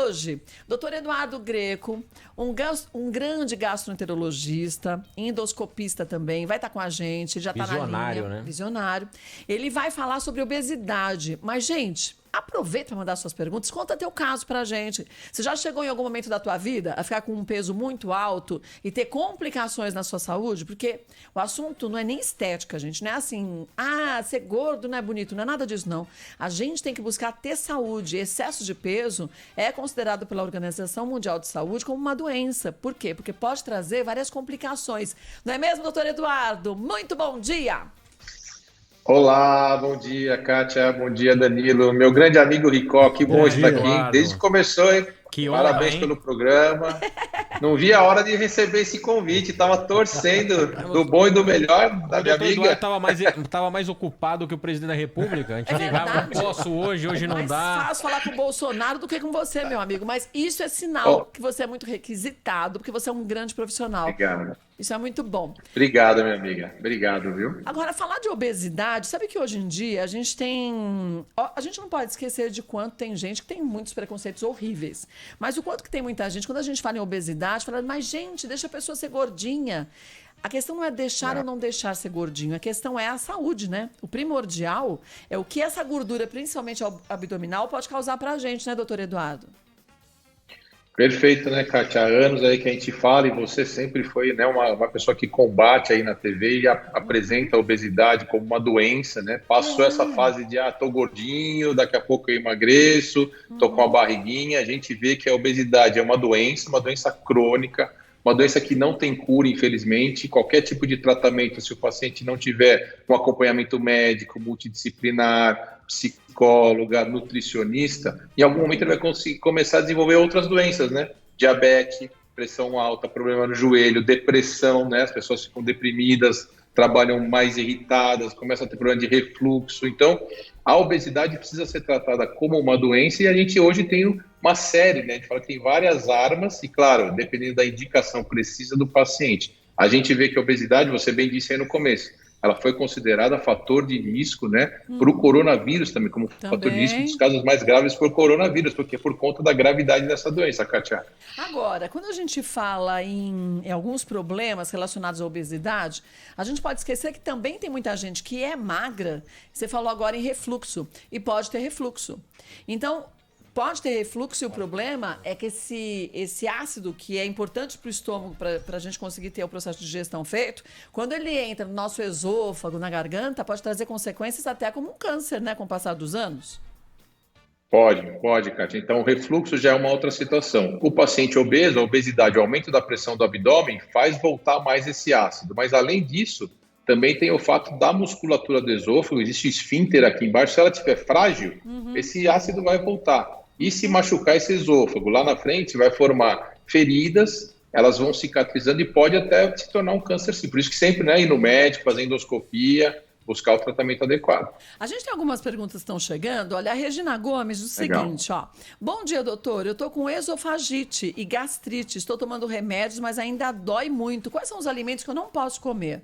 hoje, doutor Eduardo Greco, um grande gastroenterologista, endoscopista também, vai estar com a gente, já está na linha. Visionário, né? Visionário. Ele vai falar sobre obesidade. Mas, gente, aproveita para mandar suas perguntas. Conta teu caso pra gente. Você já chegou em algum momento da tua vida a ficar com um peso muito alto e ter complicações na sua saúde? Porque o assunto não é nem estética, gente. Não é assim, ser gordo não é bonito. Não é nada disso, não. A gente tem que buscar ter saúde. Excesso de peso é considerado pela Organização Mundial de Saúde como uma doença. Por quê? Porque pode trazer várias complicações. Não é mesmo, doutor Eduardo? Muito bom dia! Olá, bom dia, Kátia, bom dia, Danilo, meu grande amigo Ricó, que bom estar aqui, hein? Desde que começou, hein? Que honra, Parabéns hein? pelo programa. Não vi a hora de receber esse convite, estava torcendo do bom e do melhor da minha amiga. Eduardo tava mais ocupado que o presidente da República. A gente ligava, não posso hoje não dá. É mais fácil falar com o Bolsonaro do que com você, meu amigo. Mas isso é sinal que você é muito requisitado, porque você é um grande profissional. Obrigado. Isso é muito bom. Obrigado, minha amiga. Obrigado, viu? Agora, falar de obesidade, sabe que hoje em dia a gente tem... A gente não pode esquecer de quanto tem gente que tem muitos preconceitos horríveis. Mas o quanto que tem muita gente, quando a gente fala em obesidade, fala, mas gente, deixa a pessoa ser gordinha. A questão não é deixar ou não deixar ser gordinho, a questão é a saúde, né? O primordial é o que essa gordura, principalmente abdominal, pode causar pra gente, né, doutor Eduardo? Perfeito, né, Kátia? Há anos aí que a gente fala e você sempre foi, né, uma pessoa que combate aí na TV e apresenta a obesidade como uma doença, né? Passou essa fase de, tô gordinho, daqui a pouco eu emagreço, tô com a barriguinha. A gente vê que a obesidade é uma doença crônica, uma doença que não tem cura, infelizmente. Qualquer tipo de tratamento, se o paciente não tiver um acompanhamento médico, multidisciplinar, psicóloga, nutricionista, em algum momento ele vai conseguir começar a desenvolver outras doenças, né? Diabetes, pressão alta, problema no joelho, depressão, né? As pessoas ficam deprimidas, trabalham mais irritadas, começam a ter problema de refluxo. Então, a obesidade precisa ser tratada como uma doença e a gente hoje tem uma série, né? A gente fala que tem várias armas e, claro, dependendo da indicação precisa do paciente. A gente vê que a obesidade, você bem disse aí no começo, ela foi considerada fator de risco, né, para o coronavírus também, como fator de risco dos casos mais graves por coronavírus, porque é por conta da gravidade dessa doença, Kátia. Agora, quando a gente fala em alguns problemas relacionados à obesidade, a gente pode esquecer que também tem muita gente que é magra, você falou agora em refluxo, e pode ter refluxo. Então, pode ter refluxo e o problema é que esse ácido, que é importante para o estômago, para a gente conseguir ter o processo de digestão feito, quando ele entra no nosso esôfago, na garganta, pode trazer consequências até como um câncer, né, com o passar dos anos. Pode, Kátia. Então, o refluxo já é uma outra situação. O paciente obeso, a obesidade, o aumento da pressão do abdômen faz voltar mais esse ácido. Mas, além disso, também tem o fato da musculatura do esôfago, existe esfíncter aqui embaixo, se ela estiver frágil, esse ácido vai voltar. E se machucar esse esôfago lá na frente, vai formar feridas, elas vão cicatrizando e pode até se tornar um câncer, sim. Por isso que sempre, né, ir no médico, fazer endoscopia, buscar o tratamento adequado. A gente tem algumas perguntas que estão chegando. Olha, a Regina Gomes diz o seguinte, ó. Bom dia, doutor. Eu tô com esofagite e gastrite. Estou tomando remédios, mas ainda dói muito. Quais são os alimentos que eu não posso comer?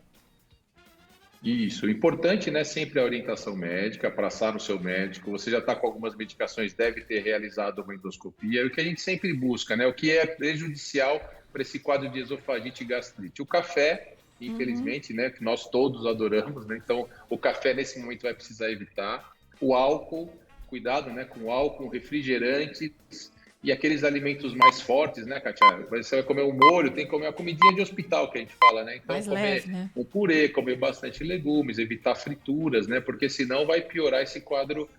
Isso, o importante, né, sempre a orientação médica, passar no seu médico. Você já está com algumas medicações, deve ter realizado uma endoscopia. E o que a gente sempre busca, né, o que é prejudicial para esse quadro de esofagite e gastrite? O café, infelizmente, né, que nós todos adoramos, né, então o café nesse momento vai precisar evitar. O álcool, cuidado, né, com o álcool, refrigerantes e aqueles alimentos mais fortes, né, Kátia? Você vai comer um molho, tem que comer uma comidinha de hospital, que a gente fala, né? Então, mais comer leve, né? um purê, comer bastante legumes, evitar frituras, né? Porque senão vai piorar esse quadro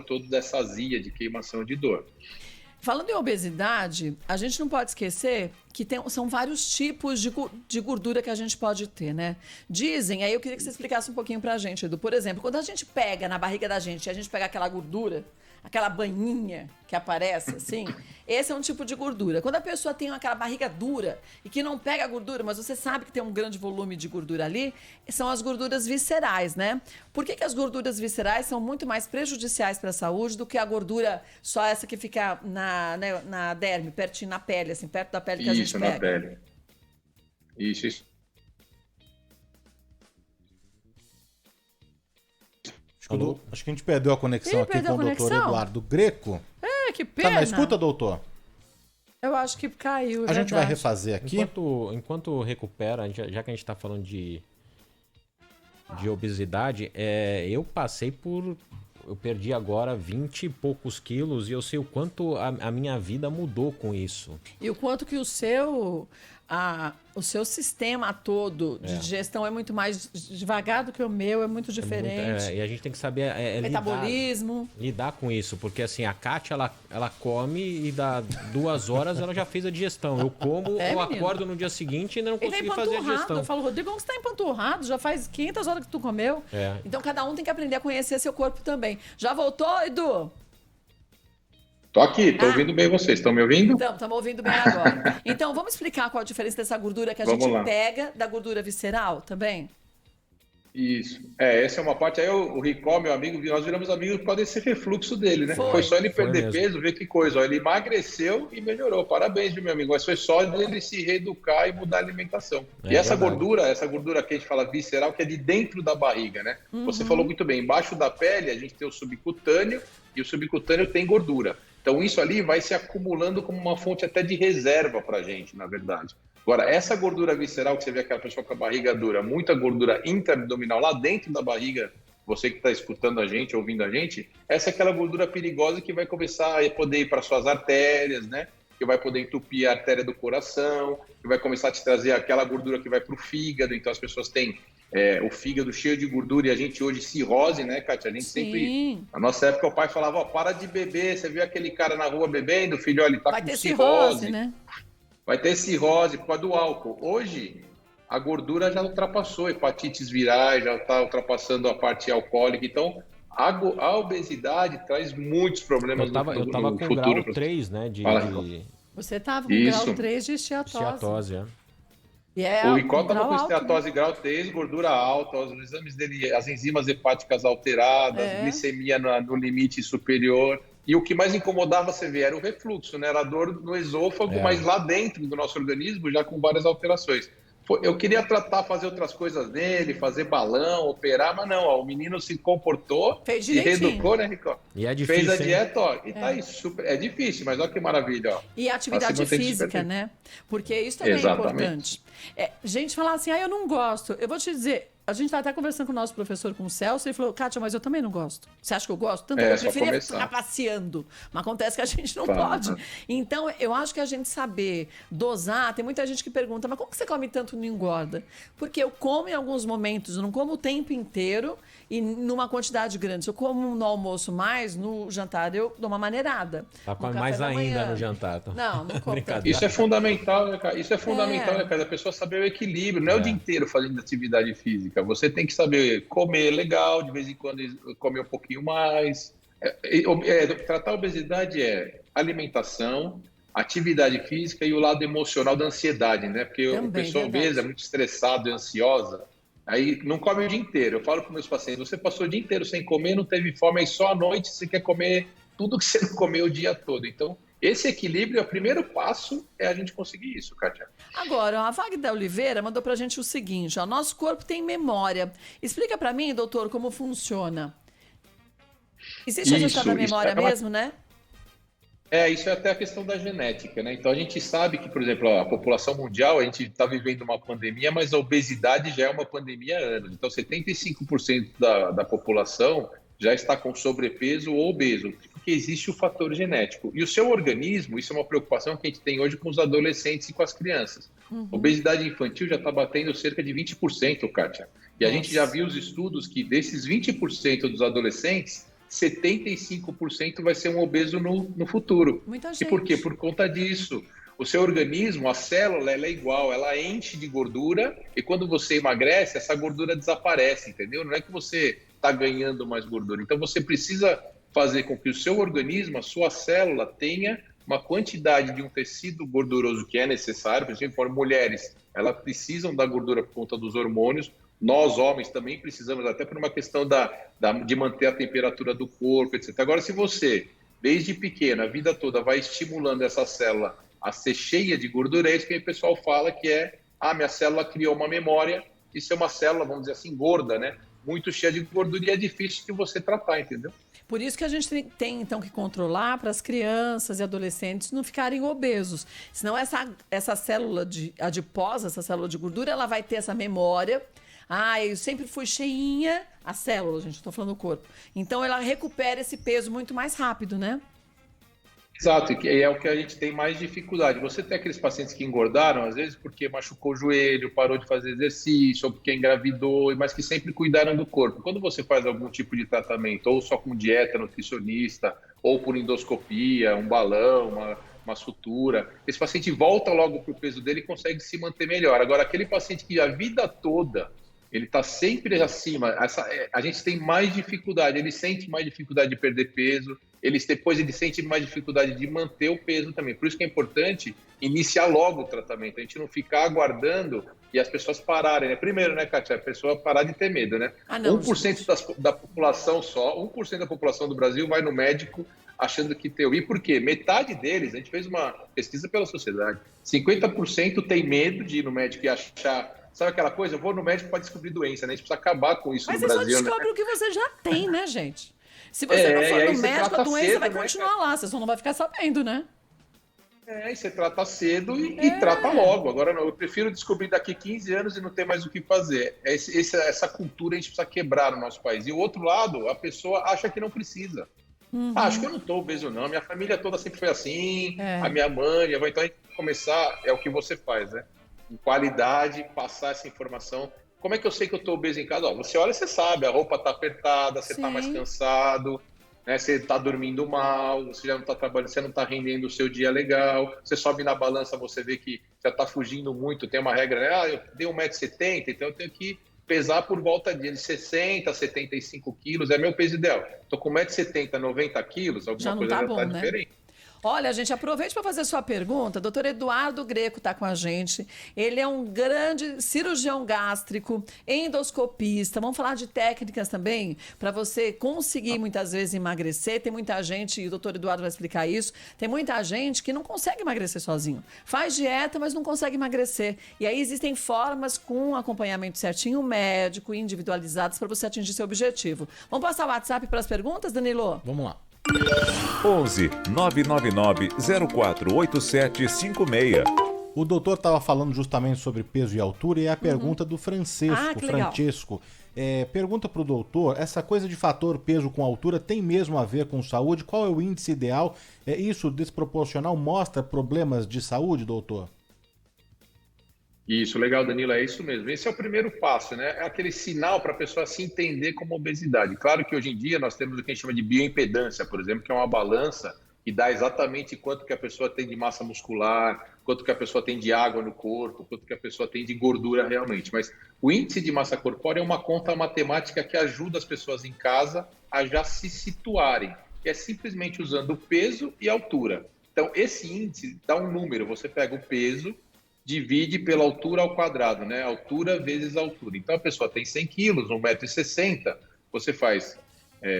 todo dessa azia, de queimação de dor. Falando em obesidade, a gente não pode esquecer que são vários tipos de gordura que a gente pode ter, né? Dizem, aí eu queria que você explicasse um pouquinho pra gente, Edu. Por exemplo, quando a gente pega na barriga da gente, a gente pega aquela gordura, aquela banhinha que aparece assim, esse é um tipo de gordura. Quando a pessoa tem aquela barriga dura e que não pega a gordura, mas você sabe que tem um grande volume de gordura ali, são as gorduras viscerais, né? Por que as gorduras viscerais são muito mais prejudiciais para a saúde do que a gordura só essa que fica na derme, pertinho na pele, assim, perto da pele que a gente pega? Isso, na pele. Isso. Acho que a gente perdeu a conexão aqui com o doutor Eduardo Greco. que pena. Tá na escuta, doutor? Eu acho que caiu, A gente vai refazer aqui. Enquanto recupera, já que a gente tá falando de obesidade, eu passei por... Eu perdi agora 20 e poucos quilos e eu sei o quanto a minha vida mudou com isso. E o quanto que o seu sistema todo de digestão é muito mais devagar do que o meu, é muito diferente. E a gente tem que saber metabolismo. Lidar com isso, porque assim, a Kátia, ela come e dá 2 horas ela já fez a digestão. Eu como, eu acordo no dia seguinte e ainda não consegui fazer a digestão. Eu falo, Rodrigo, como você tá empanturrado? Já faz 500 horas que tu comeu. Então cada um tem que aprender a conhecer seu corpo também. Já voltou, Edu? Tô aqui, tô ouvindo bem vocês. Estão me ouvindo? Então, estamos ouvindo bem agora. Então, vamos explicar qual a diferença dessa gordura que a gente pega da gordura visceral também? Isso. Essa é uma parte. Aí o Ricó, meu amigo, nós viramos amigos por causa desse refluxo dele, né? Foi só ele perder peso, ver que coisa. Ele emagreceu e melhorou. Parabéns, meu amigo. Mas foi só ele se reeducar e mudar a alimentação. E essa gordura que a gente fala visceral, que é de dentro da barriga, né? Você falou muito bem. Embaixo da pele, a gente tem o subcutâneo e o subcutâneo tem gordura. Então, isso ali vai se acumulando como uma fonte até de reserva para a gente, na verdade. Agora, essa gordura visceral, que você vê aquela pessoa com a barriga dura, muita gordura intra-abdominal lá dentro da barriga, você que está escutando a gente, ouvindo a gente, essa é aquela gordura perigosa que vai começar a poder ir para suas artérias, né? Que vai poder entupir a artéria do coração, que vai começar a te trazer aquela gordura que vai para o fígado. Então, as pessoas têm o fígado cheio de gordura e a gente hoje cirrose, né, Kátia? A gente sempre... Na nossa época, o pai falava, para de beber. Você viu aquele cara na rua bebendo? Filho, olha, ele tá com cirrose, né? Vai ter cirrose por causa do álcool. Hoje, a gordura já ultrapassou hepatites virais, já está ultrapassando a parte alcoólica. Então, a obesidade traz muitos problemas no futuro. Eu tava com grau 3, né? Você tava com grau 3 de esteatose. Esteatose, o Ricó estava com esteatose grau 3, gordura alta, os exames dele, as enzimas hepáticas alteradas, glicemia no limite superior. E o que mais incomodava, você vê, era o refluxo, né? Era a dor no esôfago, mas lá dentro do nosso organismo, já com várias alterações. Eu queria fazer outras coisas nele, fazer balão, operar, mas não, o menino se comportou, se reeducou, né, Ricó? E é difícil, fez a dieta, e tá aí super. É difícil, mas olha que maravilha, ó. E a atividade física, né? Porque isso também é importante. Gente falar assim, eu não gosto. Eu vou te dizer, a gente tá até conversando com o nosso professor, com o Celso, e ele falou, Kátia, mas eu também não gosto. Você acha que eu gosto? Tanto eu preferia ficar passeando. Mas acontece que a gente não pode. Então, eu acho que a gente saber dosar, tem muita gente que pergunta, mas como que você come tanto e não engorda? Porque eu como em alguns momentos, eu não como o tempo inteiro e numa quantidade grande. Se eu como no almoço mais, no jantar eu dou uma maneirada. Come mais ainda no jantar. Não como tanto. Isso é fundamental, né, cara? Isso é fundamental, né, cara? A pessoa saber o equilíbrio, não é o dia inteiro fazendo atividade física. Você tem que saber comer legal, de vez em quando comer um pouquinho mais. Tratar a obesidade é alimentação, atividade física e o lado emocional da ansiedade, né? Porque a pessoa obesa é muito estressada e ansiosa, aí não come o dia inteiro. Eu falo para meus pacientes, você passou o dia inteiro sem comer, não teve fome, aí só à noite você quer comer tudo que você não comeu o dia todo. Então, esse equilíbrio, o primeiro passo é a gente conseguir isso, Kátia. Agora, a Wagner Oliveira mandou pra gente o seguinte, nosso corpo tem memória. Explica pra mim, doutor, como funciona. Existe a questão da memória mesmo, né? Isso é até a questão da genética, né? Então, a gente sabe que, por exemplo, a população mundial, a gente está vivendo uma pandemia, mas a obesidade já é uma pandemia há anos. Então, 75% da população já está com sobrepeso ou obeso, porque existe o fator genético. E o seu organismo, isso é uma preocupação que a gente tem hoje com os adolescentes e com as crianças. Obesidade infantil já está batendo cerca de 20%, Kátia. E a gente já viu os estudos que desses 20% dos adolescentes, 75% vai ser um obeso no futuro. Muita gente. E por quê? Por conta disso. O seu organismo, a célula, ela é igual, ela enche de gordura e quando você emagrece, essa gordura desaparece, entendeu? Não é que você está ganhando mais gordura. Então, você precisa fazer com que o seu organismo, a sua célula, tenha uma quantidade de um tecido gorduroso que é necessário. Por exemplo, mulheres, elas precisam da gordura por conta dos hormônios. Nós, homens, também precisamos, até por uma questão de manter a temperatura do corpo, etc. Agora, se você, desde pequena, a vida toda, vai estimulando essa célula a ser cheia de gordura, é isso que o pessoal fala que minha célula criou uma memória, isso é uma célula, vamos dizer assim, gorda, né? Muito cheia de gordura e é difícil de você tratar, entendeu? Por isso que a gente tem então, que controlar para as crianças e adolescentes não ficarem obesos. Senão essa célula adiposa, essa célula de gordura, ela vai ter essa memória. Eu sempre fui cheinha, a célula, gente, estou falando do corpo. Então, ela recupera esse peso muito mais rápido, né? Exato, e é o que a gente tem mais dificuldade. Você tem aqueles pacientes que engordaram, às vezes porque machucou o joelho, parou de fazer exercício, ou porque engravidou, mas que sempre cuidaram do corpo. Quando você faz algum tipo de tratamento, ou só com dieta, nutricionista, ou por endoscopia, um balão, uma sutura, esse paciente volta logo para o peso dele e consegue se manter melhor. Agora, aquele paciente que a vida toda ele está sempre acima, a gente tem mais dificuldade, ele sente mais dificuldade de perder peso, depois ele sente mais dificuldade de manter o peso também. Por isso que é importante iniciar logo o tratamento, a gente não ficar aguardando e as pessoas pararem, né? Primeiro, né, Kátia, a pessoa parar de ter medo, né? Não, 1% da população só, 1% da população do Brasil vai no médico achando que tem. E por quê? Metade deles, a gente fez uma pesquisa pela sociedade, 50% tem medo de ir no médico e achar. Sabe aquela coisa? Eu vou no médico para descobrir doença, né? A gente precisa acabar com isso no Brasil. Mas você só descobre o que você já tem, né, gente? Se você não for no médico, a doença cedo, vai continuar lá. Você só não vai ficar sabendo, né? E você trata cedo e trata logo. Agora, eu prefiro descobrir daqui 15 anos e não ter mais o que fazer. Essa cultura a gente precisa quebrar no nosso país. E o outro lado, a pessoa acha que não precisa. Acho que eu não estou obeso, não. Minha família toda sempre foi assim. A minha mãe, minha avó. Então, a gente tem que começar, é o que você faz, né? Com qualidade, passar essa informação. Como é que eu sei que eu estou obeso em casa? Você olha, você sabe, a roupa está apertada, você está mais cansado, né? Você está dormindo mal, você já não está trabalhando, você não está rendendo o seu dia legal, você sobe na balança, você vê que já está fugindo muito, tem uma regra, né? Eu dei 1,70 m, então eu tenho que pesar por volta de 60, 75 quilos, é meu peso ideal. Estou com 1,70 m, 90 quilos, alguma coisa já está diferente. Olha, gente, aproveite para fazer sua pergunta. Doutor Eduardo Greco está com a gente. Ele é um grande cirurgião gástrico, endoscopista. Vamos falar de técnicas também para você conseguir muitas vezes emagrecer. Tem muita gente, e o doutor Eduardo vai explicar isso, tem muita gente que não consegue emagrecer sozinho. Faz dieta, mas não consegue emagrecer. E aí existem formas com acompanhamento certinho médico, individualizadas para você atingir seu objetivo. Vamos passar o WhatsApp para as perguntas, Danilo? Vamos lá. 11 999 048756. O doutor estava falando justamente sobre peso e altura e é a pergunta do Francesco. Pergunta para o doutor, essa coisa de fator peso com altura tem mesmo a ver com saúde? Qual é o índice ideal? Isso desproporcional mostra problemas de saúde, doutor? Isso, legal, Danilo, é isso mesmo. Esse é o primeiro passo, né? É aquele sinal para a pessoa se entender como obesidade. Claro que hoje em dia nós temos o que a gente chama de bioimpedância, por exemplo, que é uma balança que dá exatamente quanto que a pessoa tem de massa muscular, quanto que a pessoa tem de água no corpo, quanto que a pessoa tem de gordura realmente. Mas o índice de massa corpórea é uma conta matemática que ajuda as pessoas em casa a já se situarem, que é simplesmente usando o peso e a altura. Então, esse índice dá um número, você pega o peso, divide pela altura ao quadrado, né? Altura vezes altura. Então, a pessoa tem 100 quilos, 1,60 m, você faz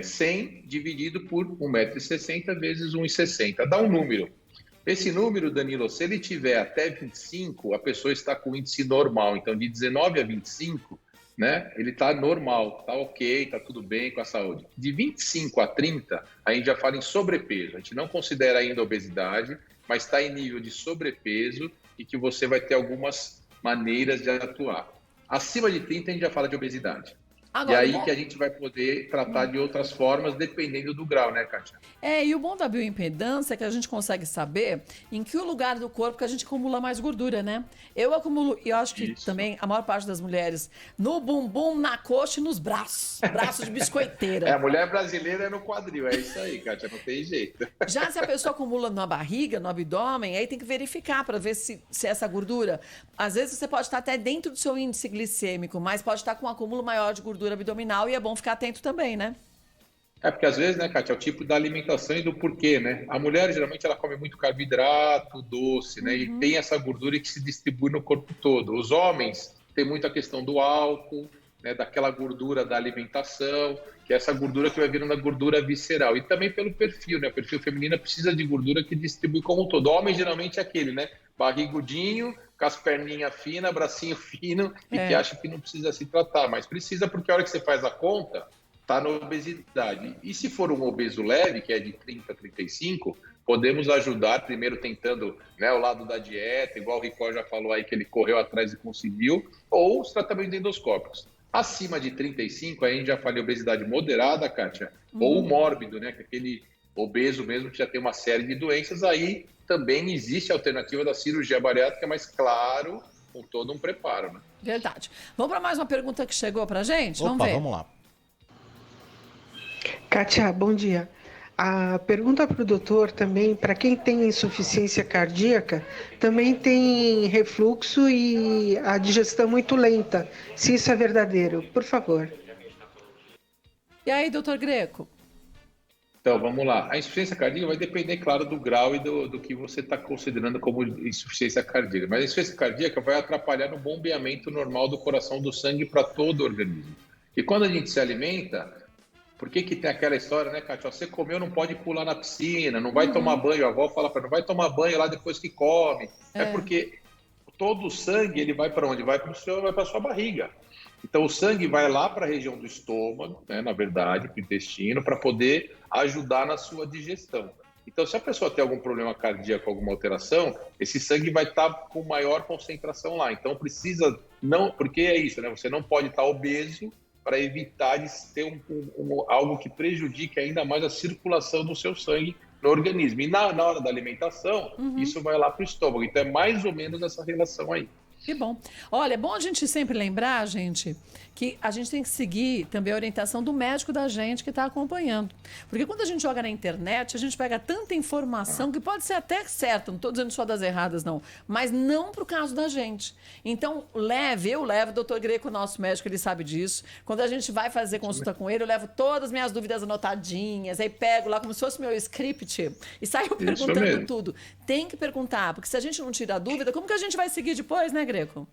100 dividido por 1,60 m vezes 1,60 m. Dá um número. Esse número, Danilo, se ele tiver até 25, a pessoa está com o índice normal. Então, de 19 a 25, né? Ele está normal, está ok, está tudo bem com a saúde. De 25 a 30, a gente já fala em sobrepeso. A gente não considera ainda obesidade, mas está em nível de sobrepeso e que você vai ter algumas maneiras de atuar. Acima de 30, a gente já fala de obesidade. Agora, e aí que a gente vai poder tratar de outras formas, dependendo do grau, né, Kátia? E o bom da bioimpedância é que a gente consegue saber em que lugar do corpo que a gente acumula mais gordura, né? Eu acumulo, e eu acho que também a maior parte das mulheres, no bumbum, na coxa e nos braços. Braços de biscoiteira. A mulher brasileira é no quadril, é isso aí, Kátia, não tem jeito. Já se a pessoa acumula na barriga, no abdômen, aí tem que verificar para ver se essa gordura... Às vezes você pode estar até dentro do seu índice glicêmico, mas pode estar com um acúmulo maior de gordura abdominal e é bom ficar atento também, né? Porque às vezes, né, Kátia, é o tipo da alimentação e do porquê, né? A mulher, geralmente, ela come muito carboidrato, doce, né? E tem essa gordura que se distribui no corpo todo. Os homens têm muita questão do álcool, né, daquela gordura da alimentação, que é essa gordura que vai virando a gordura visceral. E também pelo perfil, né? O perfil feminino precisa de gordura que distribui como um todo. O homem, geralmente, é aquele, né? Barrigudinho, com as perninhas finas, bracinho fino, e que acha que não precisa se tratar. Mas precisa porque a hora que você faz a conta, está na obesidade. E se for um obeso leve, que é de 30 a 35, podemos ajudar, primeiro tentando, né, o lado da dieta, igual o Ricó já falou aí que ele correu atrás e conseguiu, ou os tratamentos endoscópicos. Acima de 35, aí a gente já falou obesidade moderada, Kátia, ou mórbido, né, que é aquele obeso mesmo que já tem uma série de doenças, aí também existe a alternativa da cirurgia bariátrica, mas claro, com todo um preparo, né? Verdade. Vamos para mais uma pergunta que chegou pra gente? Opa, vamos ver. Vamos lá. Kátia, bom dia. A pergunta para o doutor também, para quem tem insuficiência cardíaca, também tem refluxo e a digestão muito lenta. Se isso é verdadeiro, por favor. E aí, doutor Greco? Então, vamos lá. A insuficiência cardíaca vai depender, claro, do grau e do que você está considerando como insuficiência cardíaca. Mas a insuficiência cardíaca vai atrapalhar no bombeamento normal do coração, do sangue para todo o organismo. E quando a gente se alimenta, por que tem aquela história, né, Kátia? Você comeu, não pode pular na piscina, não vai tomar banho. A avó fala para não vai tomar banho lá depois que come. É porque todo o sangue, ele vai para onde? Vai para a sua barriga. Então, o sangue vai lá para a região do estômago, né, na verdade, para o intestino, para poder ajudar na sua digestão. Então, se a pessoa tem algum problema cardíaco, alguma alteração, esse sangue vai estar com maior concentração lá. Então, precisa, não, porque é isso, né? Você não pode estar obeso para evitar de ter algo que prejudique ainda mais a circulação do seu sangue no organismo. E na hora da alimentação, isso vai lá para o estômago. Então, é mais ou menos essa relação aí. Que bom. Olha, é bom a gente sempre lembrar, gente, que a gente tem que seguir também a orientação do médico da gente que está acompanhando. Porque quando a gente joga na internet, a gente pega tanta informação que pode ser até certa, não estou dizendo só das erradas, não, mas não para o caso da gente. Então, eu levo, o doutor Greco, nosso médico, ele sabe disso. Quando a gente vai fazer consulta com ele, eu levo todas as minhas dúvidas anotadinhas, aí pego lá como se fosse meu script e saio perguntando tudo. Tem que perguntar, porque se a gente não tira a dúvida, como que a gente vai seguir depois, né, Greco?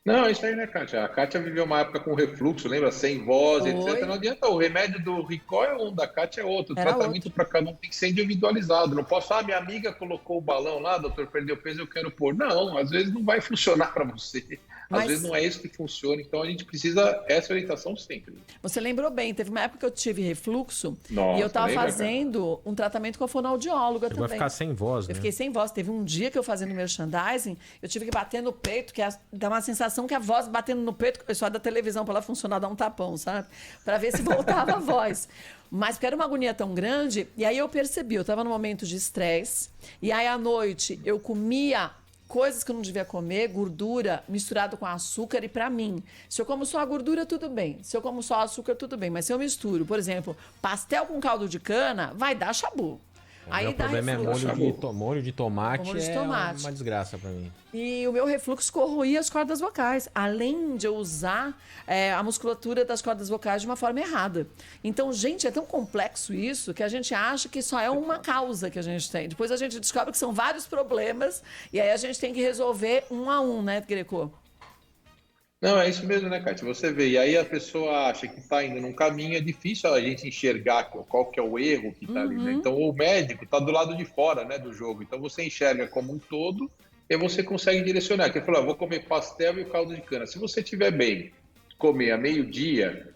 Não, é isso aí, né, Kátia? A Kátia viveu uma época com refluxo, lembra? Sem voz, etc. Não adianta, o remédio do Ricó é um, da Kátia é outro. O tratamento para cada um tem que ser individualizado. Não posso, minha amiga colocou o balão lá, doutor, perdeu peso, eu quero pôr. Não, às vezes não vai funcionar para você. Às vezes não é isso que funciona, então a gente precisa essa orientação sempre. Você lembrou bem, teve uma época que eu tive refluxo e eu estava fazendo um tratamento com a fonoaudióloga também. Vai ficar sem voz, né? Eu fiquei sem voz. Teve um dia que eu fazendo merchandising, eu tive que bater no peito, que dá uma sensação que a voz batendo no peito, o pessoal da televisão, para ela funcionar, dá um tapão, sabe? Para ver se voltava a voz. Mas porque era uma agonia tão grande, e aí eu percebi, eu estava num momento de estresse, e aí à noite eu comia coisas que eu não devia comer, gordura misturado com açúcar, e para mim, se eu como só a gordura, tudo bem. Se eu como só açúcar, tudo bem. Mas se eu misturo, por exemplo, pastel com caldo de cana, vai dar chabu. Aí o problema é molho de tomate, molho de é tomate. Uma desgraça para mim. E o meu refluxo corroía as cordas vocais, além de eu usar a musculatura das cordas vocais de uma forma errada. Então, gente, é tão complexo isso que a gente acha que só é uma causa que a gente tem. Depois a gente descobre que são vários problemas e aí a gente tem que resolver um a um, né, Greco? Não, é isso mesmo, né, Kátia? Você vê, e aí a pessoa acha que está indo num caminho, é difícil a gente enxergar qual que é o erro que está ali, né? Então, o médico está do lado de fora, né, do jogo. Então, você enxerga como um todo e você consegue direcionar. Porque ele falou, vou comer pastel e o caldo de cana. Se você estiver bem, comer a meio-dia,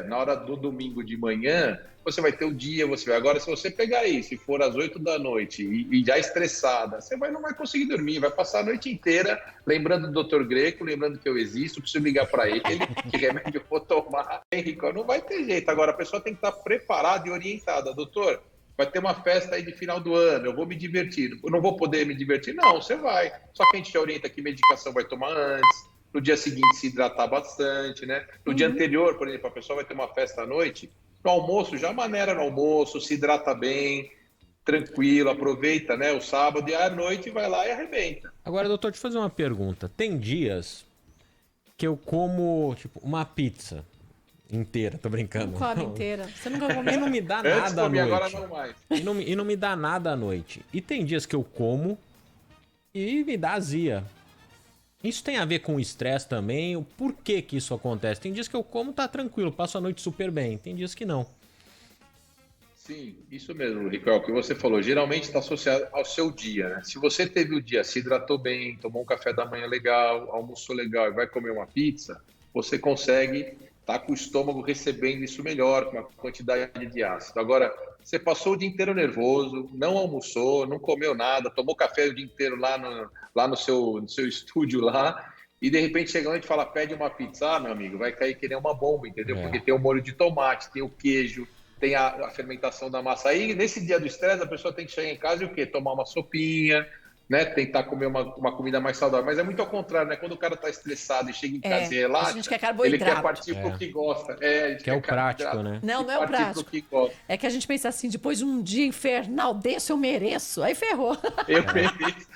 na hora do domingo de manhã, você vai ter o dia, você vai. Agora, se você pegar aí, se for às 8 da noite e já estressada, você não vai conseguir dormir, vai passar a noite inteira lembrando do Dr. Greco, lembrando que eu existo, preciso ligar para ele, que remédio eu vou tomar. Henrique, não vai ter jeito. Agora, a pessoa tem que estar preparada e orientada. Doutor, vai ter uma festa aí de final do ano, eu vou me divertir. Eu não vou poder me divertir? Não, você vai. Só que a gente te orienta que medicação vai tomar antes, no dia seguinte se hidratar bastante, né? No dia anterior, por exemplo, a pessoa vai ter uma festa à noite, no almoço, já maneira no almoço, se hidrata bem, tranquilo, aproveita, né, o sábado e à noite vai lá e arrebenta. Agora, doutor, deixa eu fazer uma pergunta. Tem dias que eu como, tipo, uma pizza inteira, tô brincando. Não come inteira. Você nunca comeu? E não me dá nada à noite. Agora não mais. E não me dá nada à noite. E tem dias que eu como e me dá azia. Isso tem a ver com o estresse também? O porquê que isso acontece? Tem dias que eu como, tá tranquilo, passo a noite super bem. Tem dias que não. Sim, isso mesmo, Ricardo, o que você falou, geralmente está associado ao seu dia, né? Se você teve o dia, se hidratou bem, tomou um café da manhã legal, almoçou legal e vai comer uma pizza, você consegue tá com o estômago recebendo isso melhor, com uma quantidade de ácido. Agora, você passou o dia inteiro nervoso, não almoçou, não comeu nada, tomou café o dia inteiro lá no seu estúdio lá, e de repente chega lá e fala, pede uma pizza, meu amigo, vai cair que nem uma bomba, entendeu? Porque tem o molho de tomate, tem o queijo, tem a fermentação da massa. Aí, nesse dia do estresse, a pessoa tem que chegar em casa e o quê? Tomar uma sopinha, né? Tentar comer uma comida mais saudável. Mas é muito ao contrário, né? Quando o cara tá estressado e chega em casa e relaxa, a gente quer carboidrato. ele quer partir pro que gosta. A gente quer o prático, né? Não é o prático. É que a gente pensa assim, depois de um dia infernal desse, eu mereço. Aí ferrou. Eu mereço.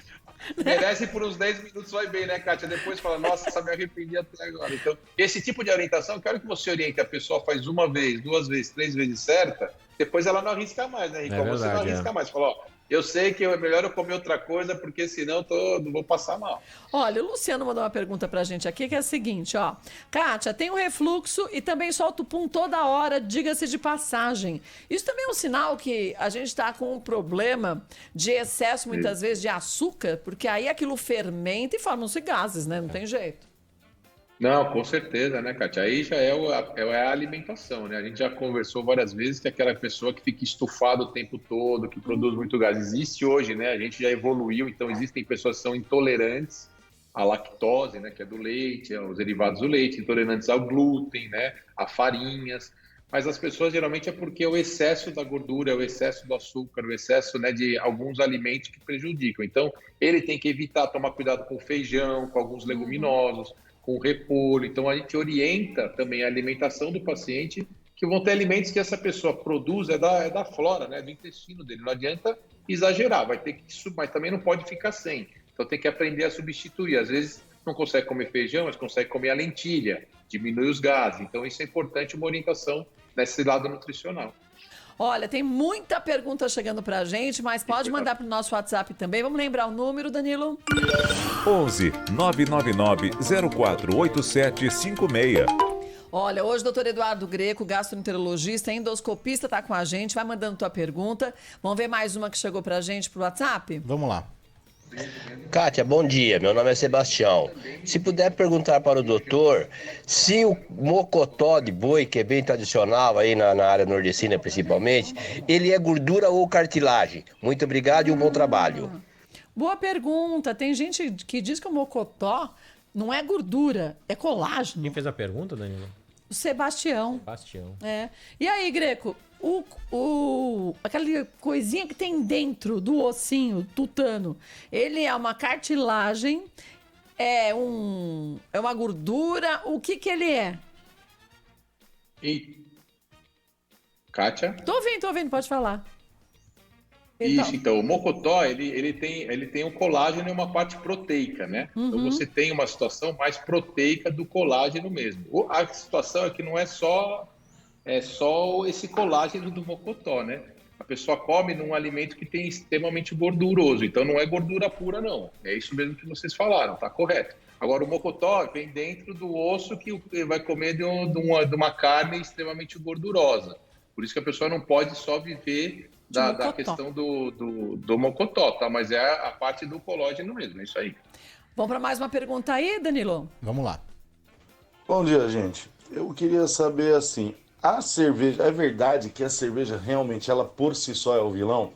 Merece por uns 10 minutos, vai bem, né, Kátia? Depois fala, nossa, só me arrependi até agora. Então, esse tipo de orientação, quero que você oriente a pessoa, faz uma vez, 2 vezes, 3 vezes certa, depois ela não arrisca mais, né, Rico? Você não arrisca mais. Fala, ó, eu sei que é melhor eu comer outra coisa, porque senão não vou passar mal. Olha, o Luciano mandou uma pergunta pra gente aqui, que é a seguinte, ó. Kátia, tem um refluxo e também solta o pum toda hora, diga-se de passagem. Isso também é um sinal que a gente tá com um problema de excesso, muitas vezes, de açúcar, porque aí aquilo fermenta e formam-se gases, né? Não tem jeito. Não, com certeza, né, Kátia? Aí já é a alimentação, né? A gente já conversou várias vezes que aquela pessoa que fica estufada o tempo todo, que produz muito gás, existe hoje, né? A gente já evoluiu, então existem pessoas que são intolerantes à lactose, né, que é do leite, aos derivados do leite, intolerantes ao glúten, né, a farinhas. Mas as pessoas geralmente é porque é o excesso da gordura, é o excesso do açúcar, o excesso, né, de alguns alimentos que prejudicam. Então, ele tem que evitar tomar cuidado com feijão, com alguns leguminosos, com repolho. Então, a gente orienta também a alimentação do paciente, que vão ter alimentos que essa pessoa produz, é da flora, né, do intestino dele. Não adianta exagerar, vai ter que mas também não pode ficar sem. Então, tem que aprender a substituir. Às vezes, não consegue comer feijão, mas consegue comer a lentilha, diminui os gases. Então, isso é importante, uma orientação nesse lado nutricional. Olha, tem muita pergunta chegando pra gente, mas pode mandar pro nosso WhatsApp também. Vamos lembrar o número, Danilo? 11 999 048756. Olha, hoje o doutor Eduardo Greco, gastroenterologista, endoscopista, está com a gente. Vai mandando tua pergunta. Vamos ver mais uma que chegou pra gente pro WhatsApp? Vamos lá. Kátia, bom dia. Meu nome é Sebastião. Se puder perguntar para o doutor se o mocotó de boi, que é bem tradicional aí na área nordestina principalmente, ele é gordura ou cartilagem? Muito obrigado e um bom trabalho. Boa pergunta. Tem gente que diz que o mocotó não é gordura, é colágeno. Quem fez a pergunta, Danilo? O Sebastião. É. E aí, Greco, aquela coisinha que tem dentro do ossinho tutano, ele é uma cartilagem, é uma gordura, o que ele é? Kátia? Tô ouvindo, pode falar. Isso, então, o mocotó, ele tem o colágeno e uma parte proteica, né? Então, você tem uma situação mais proteica do colágeno mesmo. A situação é que não é só esse colágeno do mocotó, né? A pessoa come num alimento que tem extremamente gorduroso, então não é gordura pura, não. É isso mesmo que vocês falaram, tá correto. Agora, o mocotó vem dentro do osso que vai comer de uma carne extremamente gordurosa. Por isso que a pessoa não pode só viver da questão do mocotó, tá? Mas é a parte do colágeno mesmo, é isso aí. Vamos para mais uma pergunta aí, Danilo? Vamos lá. Bom dia, gente. Eu queria saber, assim, a cerveja, é verdade que a cerveja realmente, ela por si só é o vilão?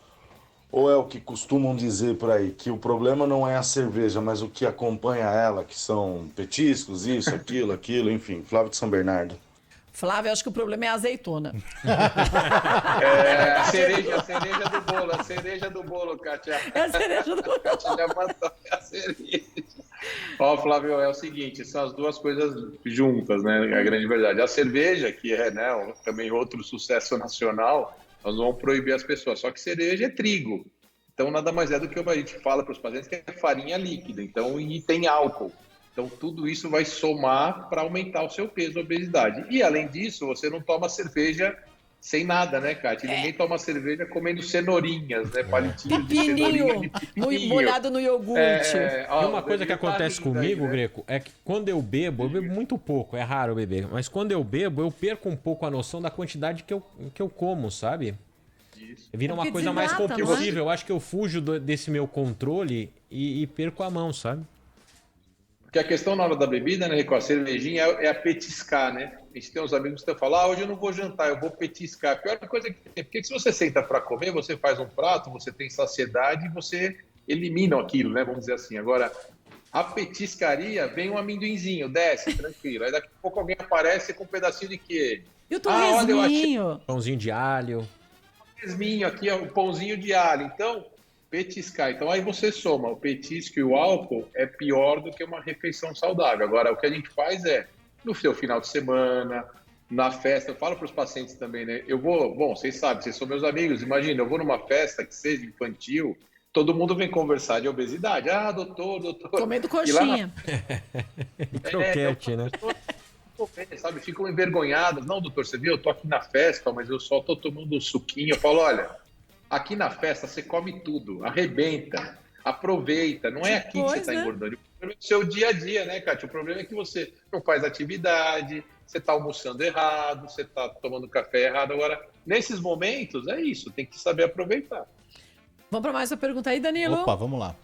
Ou é o que costumam dizer por aí, que o problema não é a cerveja, mas o que acompanha ela, que são petiscos, isso, aquilo, enfim, Flávio de São Bernardo. Flávio, acho que o problema é a azeitona. A cereja do bolo, Kátia. É a cereja do bolo. Kátia já matou a cereja. Ó, Flávio, é o seguinte, são as duas coisas juntas, né? A grande verdade. A cerveja, que é, né, também outro sucesso nacional, nós vamos proibir as pessoas. Só que cereja é trigo. Então, nada mais é do que a gente fala para os pacientes que é farinha líquida. Então, e tem álcool. Então, tudo isso vai somar para aumentar o seu peso, a obesidade. E, além disso, você não toma cerveja sem nada, né, Kátia? Ninguém toma cerveja comendo cenourinhas, né? Palitinhos de cenourinha de pepininho. Molhado no iogurte. E uma coisa que acontece comigo, né, Greco, é que quando eu bebo muito pouco, é raro beber, mas quando eu bebo, eu perco um pouco a noção da quantidade que eu como, sabe? Isso. Vira uma coisa mais compulsiva. Eu acho que eu fujo desse meu controle e perco a mão, sabe? Porque a questão na hora da bebida, né, Rico, a cervejinha é a petiscar, né? a gente tem uns amigos que falam, hoje eu não vou jantar, eu vou petiscar. A pior coisa que tem, porque se você senta para comer, você faz um prato, você tem saciedade e você elimina aquilo, né? Vamos dizer assim. Agora, a petiscaria, vem um amendoinzinho, desce, tranquilo. Aí daqui a pouco alguém aparece com um pedacinho de queijo. E o torresminho? Olha, Pãozinho de alho. Torresminho aqui, ó, o pãozinho de alho. Então, petiscar. Então, aí você soma. O petisco e o álcool é pior do que uma refeição saudável. Agora, o que a gente faz é, no seu final de semana, na festa, eu falo para os pacientes também, né? Eu vou, bom, vocês sabem, vocês são meus amigos, imagina, eu vou numa festa que seja infantil, todo mundo vem conversar de obesidade. Doutor. Comendo coxinha. Croquete, né? Sabe, ficam envergonhados. Não, doutor, você viu? Eu tô aqui na festa, mas eu só tô tomando um suquinho. Eu falo, olha, aqui na festa você come tudo, arrebenta, aproveita. Não é aqui que você está engordando. O problema é o seu dia a dia, né, Kátia? O problema é que você não faz atividade, você está almoçando errado, você está tomando café errado. Agora, nesses momentos, é isso, tem que saber aproveitar. Vamos para mais uma pergunta aí, Danilo? Opa, vamos lá.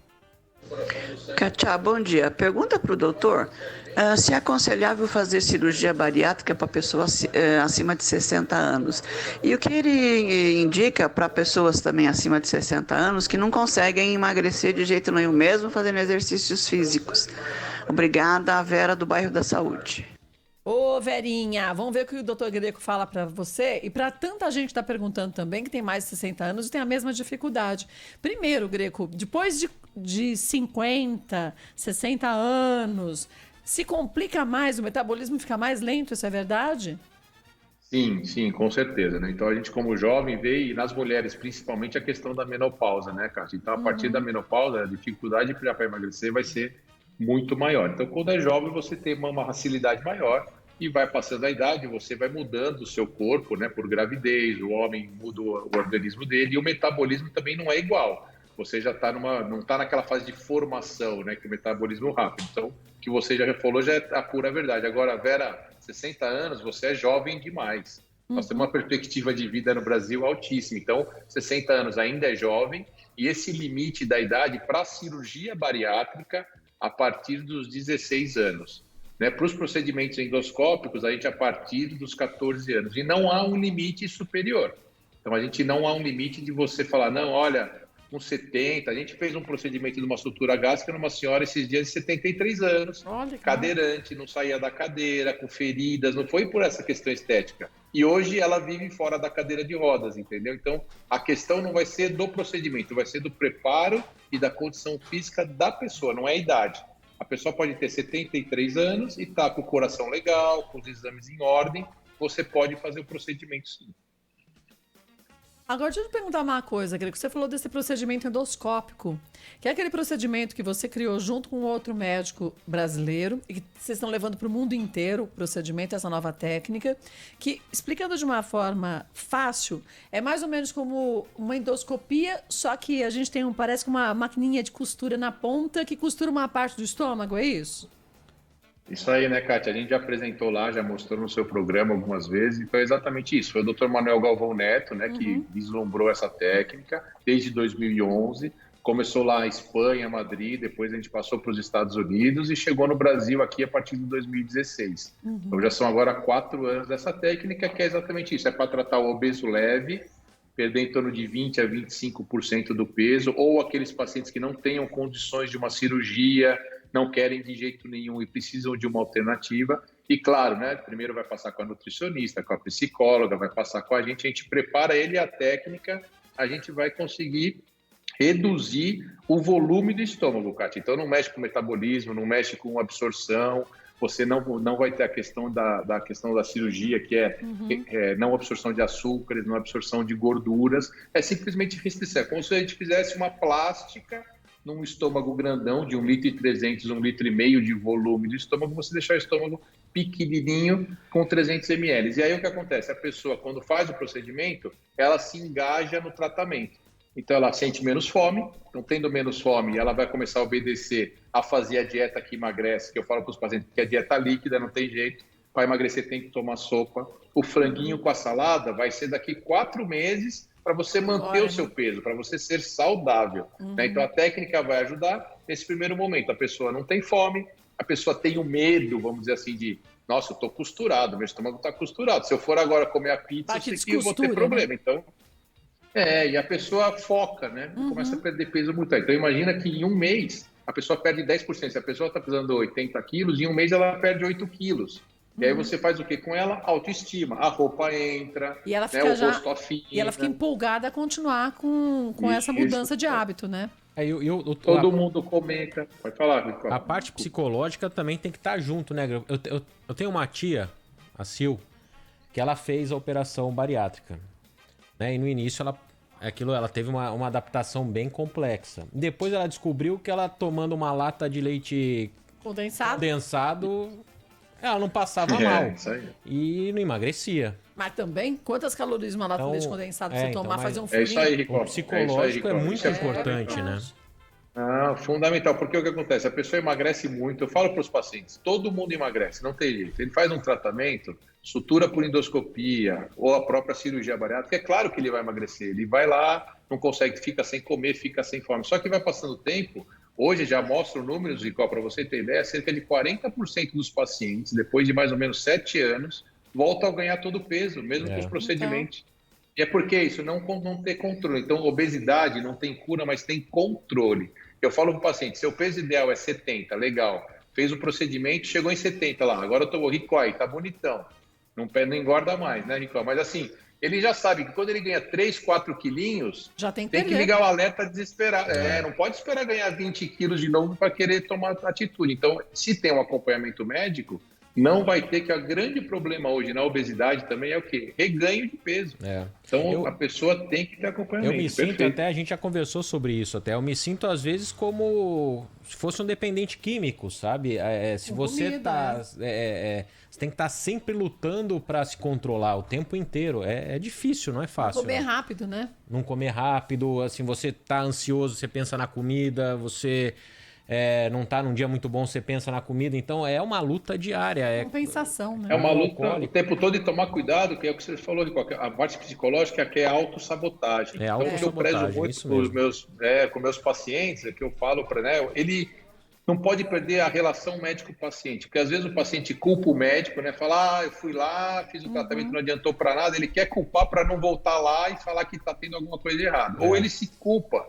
Kátia, bom dia. Pergunta para o doutor se é aconselhável fazer cirurgia bariátrica para pessoas acima de 60 anos. E o que ele indica para pessoas também acima de 60 anos que não conseguem emagrecer de jeito nenhum, mesmo fazendo exercícios físicos. Obrigada, a Vera do bairro da Saúde. Ô, Verinha, vamos ver o que o doutor Greco fala para você e para tanta gente que está perguntando também, que tem mais de 60 anos e tem a mesma dificuldade. Primeiro, Greco, depois de 50, 60 anos, se complica mais, o metabolismo fica mais lento, isso é verdade? Sim, com certeza, né? Então a gente como jovem vê, e nas mulheres principalmente, a questão da menopausa, né, Kátia? Então a partir da menopausa, a dificuldade para emagrecer vai ser muito maior. Então quando é jovem você tem uma facilidade maior e vai passando a idade, você vai mudando o seu corpo, né, por gravidez, o homem muda o organismo dele e o metabolismo também não é igual. Você já está não está naquela fase de formação, né, que o metabolismo é rápido. Então, o que você já falou já é a pura verdade. Agora, Vera, 60 anos, você é jovem demais. Nós temos uma perspectiva de vida no Brasil altíssima. Então, 60 anos ainda é jovem e esse limite da idade para a cirurgia bariátrica a partir dos 16 anos. Né? Para os procedimentos endoscópicos, a gente a partir dos 14 anos. E não há um limite superior. Então, a gente não há um limite de você falar, não, olha, com 70, a gente fez um procedimento de uma sutura gástrica numa senhora esses dias de 73 anos, cadeirante, não saía da cadeira, com feridas, não foi por essa questão estética. E hoje ela vive fora da cadeira de rodas, entendeu? Então, a questão não vai ser do procedimento, vai ser do preparo e da condição física da pessoa, não é a idade. A pessoa pode ter 73 anos e estar com o coração legal, com os exames em ordem, você pode fazer o procedimento sim. Agora, deixa eu te perguntar uma coisa, Greco. Você falou desse procedimento endoscópico, que é aquele procedimento que você criou junto com outro médico brasileiro e que vocês estão levando para o mundo inteiro o procedimento, essa nova técnica, que, explicando de uma forma fácil, é mais ou menos como uma endoscopia, só que a gente tem parece que uma maquininha de costura na ponta que costura uma parte do estômago, é isso? Isso aí, né, Kátia? A gente já apresentou lá, já mostrou no seu programa algumas vezes, e foi exatamente isso. Foi o Dr. Manuel Galvão Neto, né, que vislumbrou essa técnica desde 2011. Começou lá em Espanha, Madrid, depois a gente passou para os Estados Unidos e chegou no Brasil aqui a partir de 2016. Então já são agora 4 anos dessa técnica, que é exatamente isso. É para tratar o obeso leve, perder em torno de 20% a 25% do peso, ou aqueles pacientes que não tenham condições de uma cirurgia, não querem de jeito nenhum e precisam de uma alternativa. E claro, né, primeiro vai passar com a nutricionista, com a psicóloga, vai passar com a gente prepara ele a técnica, a gente vai conseguir reduzir o volume do estômago, Kátia. Então não mexe com o metabolismo, não mexe com a absorção, você não vai ter a questão da questão da cirurgia, que é não absorção de açúcares, não absorção de gorduras, é simplesmente restrição. É como se a gente fizesse uma plástica num estômago grandão de 1,3 litro, 1,5 litro de volume do estômago, você deixar o estômago pequenininho com 300 ml. E aí o que acontece? A pessoa, quando faz o procedimento, ela se engaja no tratamento. Então ela sente menos fome, então tendo menos fome, ela vai começar a obedecer a fazer a dieta que emagrece, que eu falo para os pacientes que é dieta líquida, não tem jeito, para emagrecer tem que tomar sopa. O franguinho com a salada vai ser daqui 4 meses para você manter o seu peso, para você ser saudável. Né? Então a técnica vai ajudar nesse primeiro momento. A pessoa não tem fome, a pessoa tem o medo, vamos dizer assim, de nossa, eu tô costurado, meu estômago tá costurado. Se eu for agora comer a pizza, eu vou ter problema. Né? Então, e a pessoa foca, né? Começa a perder peso muito. Então, imagina que em um mês, a pessoa perde 10%. Se a pessoa tá pesando 80 quilos, em um mês ela perde 8 quilos. E aí você faz o que com ela? Autoestima. A roupa entra, e ela fica o rosto afina. E ela fica empolgada a continuar com essa mudança de hábito, né? Todo mundo comenta. Pode falar, Ricardo. A parte psicológica também tem que estar junto, né? Eu tenho uma tia, a Sil, que ela fez a operação bariátrica. Né? E no início ela teve uma adaptação bem complexa. Depois ela descobriu que ela tomando uma lata de leite condensado ela não passava mal. Isso aí. E não emagrecia. Mas também, quantas calorias uma lata de leite condensado você tomar, fazer um furinho? É isso aí, Ricardo. O psicológico é muito importante, né? Fundamental, porque o que acontece? A pessoa emagrece muito, eu falo para os pacientes, todo mundo emagrece, não tem jeito. Ele faz um tratamento, sutura por endoscopia ou a própria cirurgia bariátrica, é claro que ele vai emagrecer. Ele vai lá, não consegue, fica sem comer, fica sem fome. Só que vai passando o tempo, hoje já mostro números, Ricardo, para você ter ideia, cerca de 40% dos pacientes, depois de mais ou menos 7 anos, voltam a ganhar todo o peso, mesmo com os procedimentos. E é porque isso não tem controle. Então, obesidade não tem cura, mas tem controle. Eu falo para o paciente, seu peso ideal é 70, legal. Fez o procedimento, chegou em 70 lá. Agora eu tô rico aí, tá bonitão. Não engorda mais, né, Rico? Mas assim, ele já sabe que quando ele ganha 3, 4 quilinhos, já tem que ligar o alerta desesperado. Não pode esperar ganhar 20 quilos de novo para querer tomar atitude. Então, se tem um acompanhamento médico, não vai ter, que o grande problema hoje na obesidade também é o quê? Reganho de peso. Então, a pessoa tem que ter acompanhamento. Eu me sinto, até a gente já conversou sobre isso, até eu me sinto às vezes como se fosse um dependente químico, sabe? Se você tá... você tem que estar sempre lutando para se controlar o tempo inteiro. É difícil, não é fácil. Não comer rápido, né? Não comer rápido, assim, você tá ansioso, você pensa na comida, você... não tá num dia muito bom, você pensa na comida, então é uma luta diária. Compensação, né? É uma luta o tempo todo de tomar cuidado, que é o que você falou, a parte psicológica, que é a autossabotagem. Então, eu prezo muito com meus pacientes, é que eu falo para ele não pode perder a relação médico-paciente, porque às vezes o paciente culpa o médico, né? Fala, eu fui lá, fiz o tratamento, não adiantou para nada, ele quer culpar para não voltar lá e falar que tá tendo alguma coisa errada. Ou ele se culpa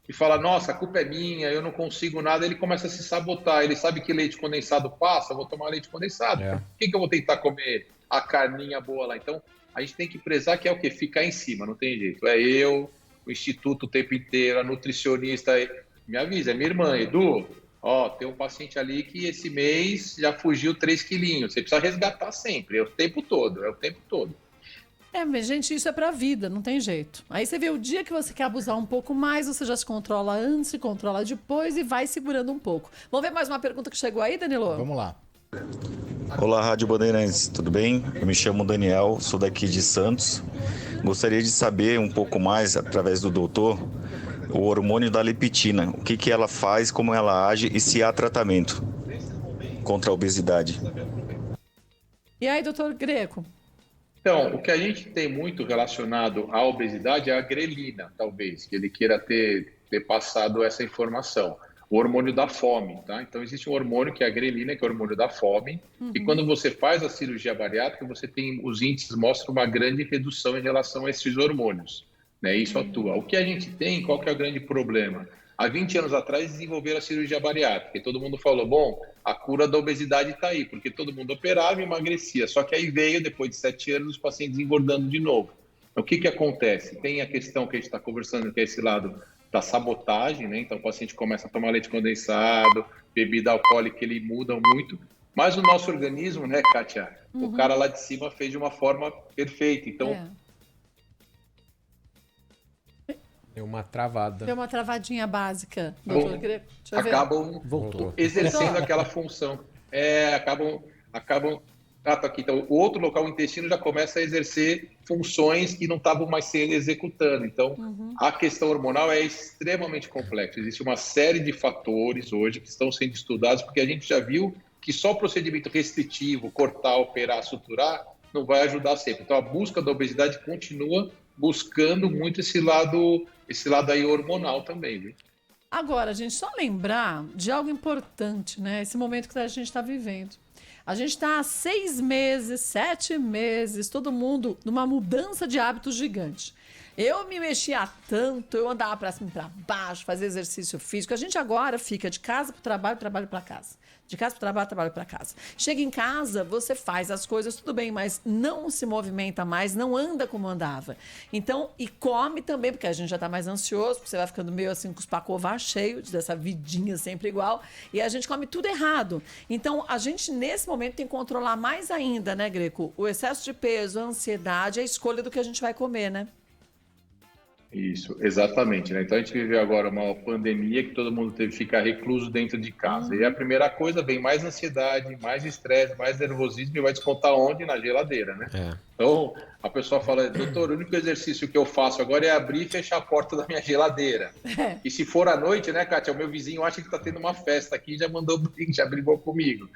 e fala, nossa, a culpa é minha, eu não consigo nada, ele começa a se sabotar. Ele sabe que leite condensado passa, eu vou tomar leite condensado. Por que eu vou tentar comer a carninha boa lá? Então, a gente tem que prezar que é o quê? Ficar em cima, não tem jeito. É eu, o instituto o tempo inteiro, a nutricionista, me avisa, é minha irmã, Edu, tem um paciente ali que esse mês já fugiu 3 quilinhos. Você precisa resgatar sempre, é o tempo todo. Mas, gente, isso é pra vida, não tem jeito. Aí você vê o dia que você quer abusar um pouco mais, você já se controla antes, se controla depois e vai segurando um pouco. Vamos ver mais uma pergunta que chegou aí, Danilo? Vamos lá. Olá, Rádio Bandeirantes, tudo bem? Eu me chamo Daniel, sou daqui de Santos. Gostaria de saber um pouco mais, através do doutor, o hormônio da leptina. O que ela faz, como ela age e se há tratamento contra a obesidade. E aí, doutor Greco? Então, o que a gente tem muito relacionado à obesidade é a grelina, talvez, que ele queira ter passado essa informação. O hormônio da fome, tá? Então, existe um hormônio que é a grelina, que é o hormônio da fome, e quando você faz a cirurgia bariátrica, você tem, os índices mostram uma grande redução em relação a esses hormônios, né? Isso atua. O que a gente tem, qual que é o grande problema? Há 20 anos atrás desenvolveram a cirurgia bariátrica e todo mundo falou, bom, a cura da obesidade está aí, porque todo mundo operava e emagrecia. Só que aí veio, depois de 7 anos, os pacientes engordando de novo. Então, o que acontece? Tem a questão que a gente está conversando, que é esse lado da sabotagem, né? Então, o paciente começa a tomar leite condensado, bebida alcoólica, ele muda muito. Mas o nosso organismo, né, Kátia? O cara lá de cima fez de uma forma perfeita. Então... Deu uma travada. Deu uma travadinha básica, doutor. Acabam exercendo aquela função. Acabam... tá aqui. Então, o outro local, o intestino, já começa a exercer funções que não estavam mais sendo executando. Então, a questão hormonal é extremamente complexa. Existe uma série de fatores hoje que estão sendo estudados, porque a gente já viu que só o procedimento restritivo, cortar, operar, suturar, não vai ajudar sempre. Então, a busca da obesidade continua buscando muito esse lado aí hormonal também, viu? Agora, gente, só lembrar de algo importante, né? Esse momento que a gente está vivendo. A gente está há 6 meses, 7 meses, todo mundo numa mudança de hábitos gigante. Eu me mexia tanto, eu andava para cima e para baixo, fazia exercício físico. A gente agora fica de casa para o trabalho, trabalho para casa. De casa para o trabalho, trabalho para casa. Chega em casa, você faz as coisas, tudo bem, mas não se movimenta mais, não anda como andava. Então, e come também, porque a gente já está mais ansioso, porque você vai ficando meio assim com os pacová cheios, dessa vidinha sempre igual, e a gente come tudo errado. Então, a gente, nesse momento, tem que controlar mais ainda, né, Greco? O excesso de peso, a ansiedade, a escolha do que a gente vai comer, né? Isso, exatamente, né? Então a gente viveu agora uma pandemia que todo mundo teve que ficar recluso dentro de casa. E a primeira coisa vem mais ansiedade, mais estresse, mais nervosismo e vai descontar onde? Na geladeira, né? Então a pessoa fala, doutor, o único exercício que eu faço agora é abrir e fechar a porta da minha geladeira. E se for à noite, né, Kátia, o meu vizinho acha que tá tendo uma festa aqui e já mandou, já brigou comigo.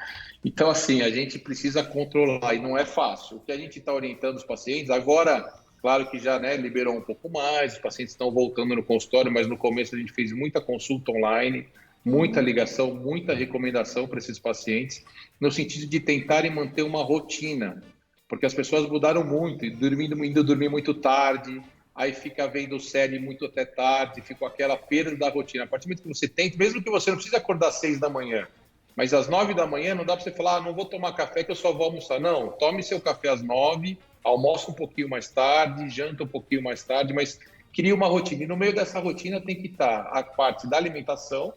Então assim, a gente precisa controlar e não é fácil. O que a gente está orientando os pacientes agora... Claro que já liberou um pouco mais, os pacientes estão voltando no consultório, mas no começo a gente fez muita consulta online, muita ligação, muita recomendação para esses pacientes, no sentido de tentarem manter uma rotina, porque as pessoas mudaram muito, indo dormir muito tarde, aí fica vendo série muito até tarde, fica aquela perda da rotina. A partir do momento que você tenta, mesmo que você não precise acordar às 6 da manhã, mas às 9 da manhã não dá para você falar, não vou tomar café que eu só vou almoçar. Não, tome seu café às 9, almoça um pouquinho mais tarde, janta um pouquinho mais tarde, mas cria uma rotina. E no meio dessa rotina tem que estar a parte da alimentação,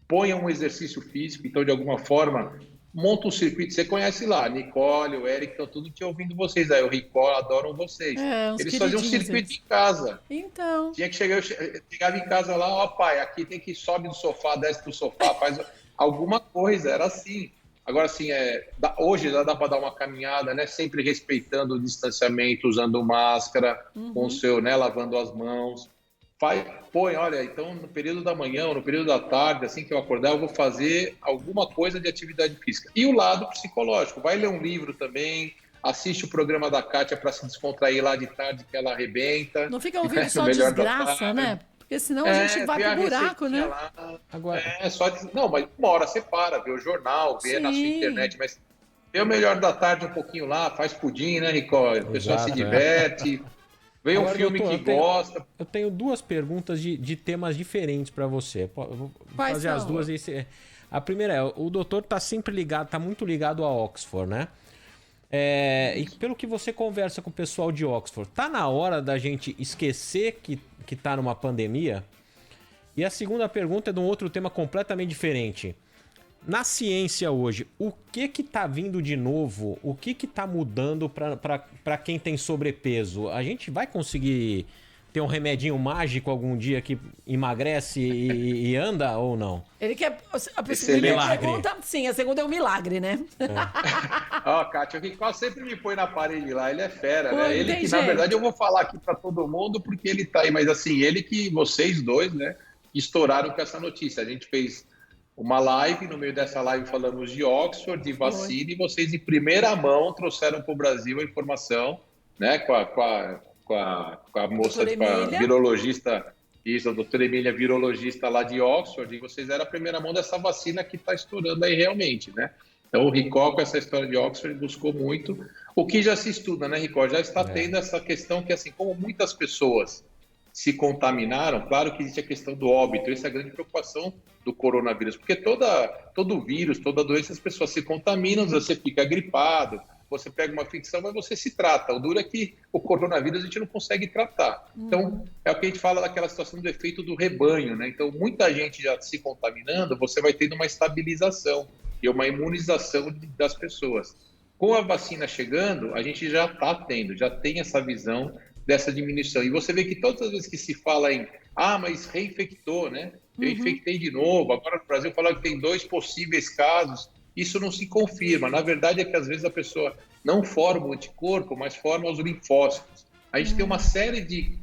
ponha um exercício físico, então de alguma forma monta um circuito. Você conhece lá, Nicole, o Eric, estão tudo te ouvindo vocês aí, o Rico, adoram vocês. Eles faziam um circuito em casa. Então. Tinha que chegar, eu chegava em casa lá, ó pai, aqui tem que sobe do sofá, desce do sofá, faz alguma coisa, era assim. Agora, assim, hoje já dá para dar uma caminhada, né? Sempre respeitando o distanciamento, usando máscara, com o seu, né? Lavando as mãos. Põe, olha, então no período da manhã ou no período da tarde, assim que eu acordar, eu vou fazer alguma coisa de atividade física. E o lado psicológico, vai ler um livro também, assiste o programa da Kátia para se descontrair lá de tarde, que ela arrebenta. Não fica ouvindo só desgraça, né? Porque senão a gente vai pro buraco, né? Agora... Não, mas uma hora você para, vê o jornal, vê na sua internet, mas vê o melhor da tarde um pouquinho lá, faz pudim, né, Nicole? A pessoa se diverte, vê um filme que gosta. Eu tenho 2 perguntas de temas diferentes para você. Vou fazer as duas aí. A primeira é, o doutor tá sempre ligado, tá muito ligado a Oxford, né? E pelo que você conversa com o pessoal de Oxford, tá na hora da gente esquecer que tá numa pandemia? E a segunda pergunta é de um outro tema completamente diferente. Na ciência hoje, o que tá vindo de novo? O que tá mudando para quem tem sobrepeso? A gente vai conseguir ter um remedinho mágico algum dia que emagrece e anda ou não? Ele quer... A primeira pergunta, sim, a segunda é um milagre, né? Ó, Kátia, o Rico sempre me põe na parede lá, ele é fera, né? Ele que, na verdade, eu vou falar aqui para todo mundo porque ele tá aí, mas assim, ele que vocês dois, né, estouraram com essa notícia. A gente fez uma live, no meio dessa live falamos de Oxford, de vacina, e vocês em primeira mão trouxeram para o Brasil a informação, né, com a moça, com a virologista, isso, a doutora Emília, virologista lá de Oxford, e vocês eram a primeira mão dessa vacina que está estourando aí realmente, né? Então o Ricó, com essa história de Oxford, buscou muito. O que já se estuda, né, Ricó? Já está tendo essa questão que, assim, como muitas pessoas se contaminaram, claro que existe a questão do óbito, essa é a grande preocupação do coronavírus, porque todo vírus, toda doença, as pessoas se contaminam, você fica gripado, você pega uma infecção, mas você se trata. O duro é que o coronavírus a gente não consegue tratar. Então, é o que a gente fala daquela situação do efeito do rebanho, né? Então, muita gente já se contaminando, você vai tendo uma estabilização e uma imunização das pessoas. Com a vacina chegando, a gente já está tendo, já tem essa visão dessa diminuição. E você vê que todas as vezes que se fala em mas reinfectou, né? Eu infectei de novo, agora no Brasil falaram que tem 2 possíveis casos, isso não se confirma. Na verdade é que às vezes a pessoa não forma o anticorpo, mas forma os linfócitos. A gente tem uma série de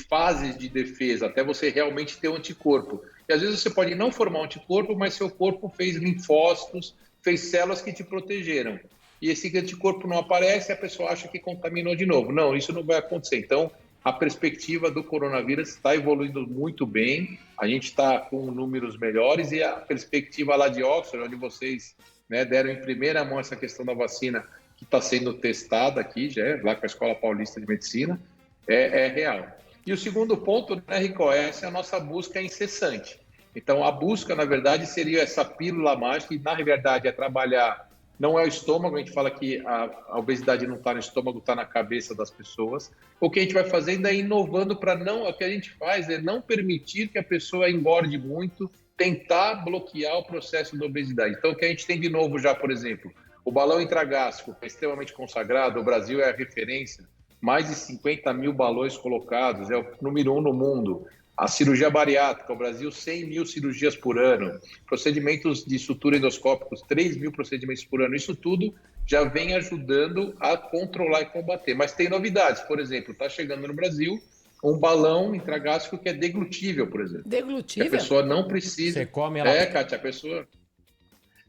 fases de defesa até você realmente ter o anticorpo. E às vezes você pode não formar um anticorpo, mas seu corpo fez linfócitos, fez células que te protegeram. E esse anticorpo não aparece e a pessoa acha que contaminou de novo. Não, isso não vai acontecer. Então, a perspectiva do coronavírus está evoluindo muito bem, a gente está com números melhores e a perspectiva lá de Oxford, onde vocês, né, deram em primeira mão essa questão da vacina que está sendo testada aqui, já lá com a Escola Paulista de Medicina, é real. E o segundo ponto, né, Rico, essa é a nossa busca incessante. Então, a busca, na verdade, seria essa pílula mágica, e na verdade é trabalhar, não é o estômago, a gente fala que a obesidade não está no estômago, está na cabeça das pessoas. O que a gente vai fazendo é inovando para não, o que a gente faz é não permitir que a pessoa engorde muito, tentar bloquear o processo da obesidade. Então, o que a gente tem de novo já, por exemplo, o balão intragástrico, que é extremamente consagrado, o Brasil é a referência, mais de 50 mil balões colocados, é o número 1 no mundo. A cirurgia bariátrica, o Brasil, 100 mil cirurgias por ano. Procedimentos de sutura endoscópicos, 3 mil procedimentos por ano. Isso tudo já vem ajudando a controlar e combater. Mas tem novidades, por exemplo, está chegando no Brasil um balão intragástrico que é deglutível, por exemplo. Deglutível? Que a pessoa não precisa... Você come ela... Kátia, a pessoa...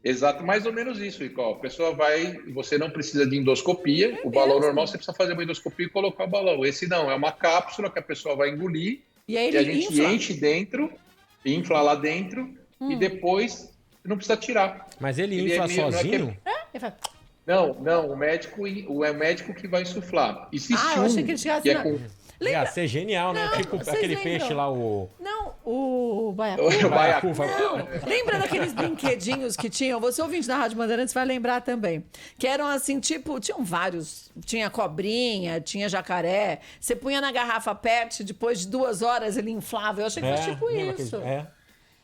Exato, mais ou menos isso, Rico. A pessoa vai, você não precisa de endoscopia, o balão normal você precisa fazer uma endoscopia e colocar o balão. Esse não, é uma cápsula que a pessoa vai engolir e aí a gente enche dentro, infla lá dentro e depois não precisa tirar. Mas ele infla sozinho? Não, o médico que vai insuflar. Existe eu achei que ele tinha Ia ser genial, né? Tipo aquele peixe lá, o... Não, o baiacu. Lembra daqueles brinquedinhos que tinham? Você ouvinte da Rádio Bandeirantes vai lembrar também. Que eram assim, tipo, tinham vários. Tinha cobrinha, tinha jacaré. Você punha na garrafa PET, depois de 2 horas ele inflava. Eu achei que fosse tipo isso.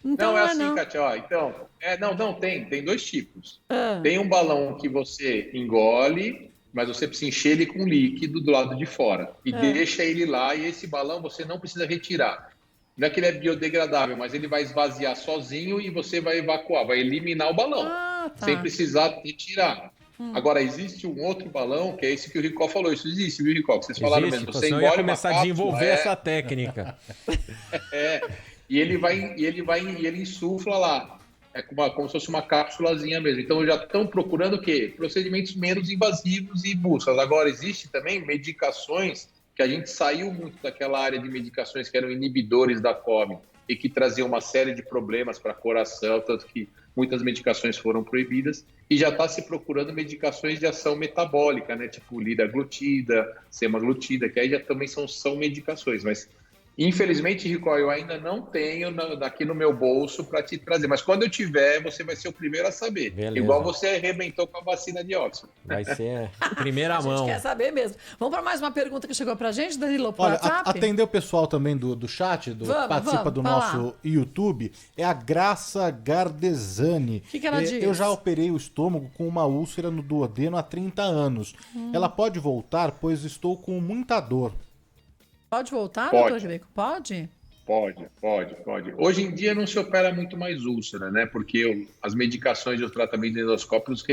Então, não é assim, Kátia. Ó, então, tem 2 tipos. Tem um balão que você engole, mas você precisa encher ele com líquido do lado de fora e deixa ele lá, e esse balão você não precisa retirar. Não é que ele é biodegradável, mas ele vai esvaziar sozinho e você vai evacuar, vai eliminar o balão, sem precisar retirar. Agora, existe um outro balão, que é esse que o Ricó falou. Isso existe, viu, Ricó? Que vocês falaram mesmo. Você engole ia começar a desenvolver essa técnica. E ele insufla lá. É como se fosse uma cápsulazinha mesmo. Então, já estão procurando o quê? Procedimentos menos invasivos e buscas. Agora, existe também medicações, que a gente saiu muito daquela área de medicações que eram inibidores da fome e que traziam uma série de problemas para coração, tanto que muitas medicações foram proibidas, e já está se procurando medicações de ação metabólica, né? Tipo liraglutida, semaglutida, que aí já também são medicações, mas... Infelizmente, Rico, eu ainda não tenho aqui no meu bolso para te trazer. Mas quando eu tiver, você vai ser o primeiro a saber. Beleza. Igual você arrebentou com a vacina de Oxford. Vai ser primeira mão. A gente quer saber mesmo. Vamos para mais uma pergunta que chegou pra gente, Danilo? Olha, atender o pessoal também do chat, que participa do nosso YouTube, é a Graça Gardesani. O que ela diz? Eu já operei o estômago com uma úlcera no duodeno há 30 anos. Ela pode voltar, pois estou com muita dor. Pode voltar, doutor Greco? Pode? Pode. Hoje em dia não se opera muito mais úlcera, né? Porque as medicações e os tratamentos endoscópicos